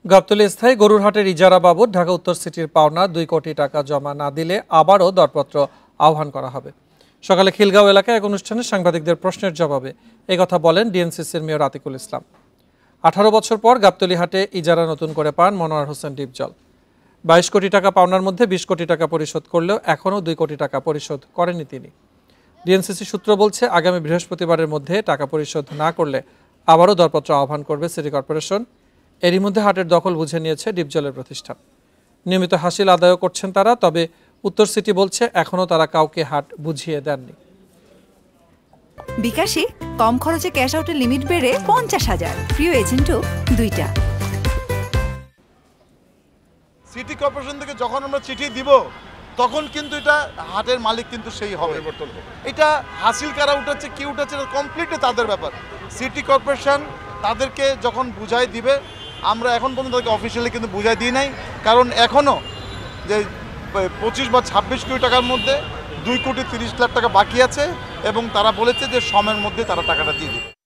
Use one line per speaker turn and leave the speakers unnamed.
গাবতলী স্থায়ী গরুর হাটের ইজারা বাবদ ঢাকা উত্তর সিটির পাওনা 2 কোটি টাকা জমা না দিলে আবারও দরপত্র আহ্বান করা হবে। সকালে খিলগাঁও এলাকায় এক অনুষ্ঠানে সাংবাদিকদের প্রশ্নের জবাবে একথা বলেন ডিএনসিসির মেয়র আতিকুল ইসলাম। 18 বছর পর গাবতলী হাটে ইজারা নতুন করে পান মনোয়ার হোসেন ডিপজল। 22 কোটি টাকা পাওনার মধ্যে 20 কোটি টাকা পরিশোধ করলেও এখনও 2 কোটি টাকা পরিশোধ করেননি তিনি। ডিএনসিসি সূত্র বলছে, আগামী বৃহস্পতিবারের মধ্যে টাকা পরিশোধ না করলে আবারও দরপত্র আহ্বান করবে সিটি কর্পোরেশন। এরই মধ্যে হাটের দখল বুঝে নিয়েছে ডিপজলের প্রতিষ্ঠান। নিয়মিত হাসিল আদায়ও করছেন তারা, তবে উত্তর সিটি বলছে এখনও তারা কাউকে হাট বুঝিয়ে দেননি।
বিকাশে কম খরচে ক্যাশ আউটের লিমিট বেড়ে 50,000, প্রিয় এজেন্টও 2টা।
সিটি কর্পোরেশন থেকে যখন আমরা চিঠি দিব তখন কিন্তু এটা হাটের মালিক কিন্তু সেই হবে। এটা হাসিল কারা উঠাচ্ছে কি উঠাচ্ছে কমপ্লিটলি তাদের ব্যাপার। সিটি কর্পোরেশন তাদেরকে যখন বুঝাই দিবে, আমরা এখন পর্যন্ত তাদেরকে অফিসিয়ালি কিন্তু বুঝাই দিই নাই, কারণ এখনও যে 25 বা 26 কোটি টাকার মধ্যে 2 কোটি 30 লাখ টাকা বাকি আছে এবং তারা বলেছে যে সময়ের মধ্যে তারা টাকাটা দিয়ে দেবে।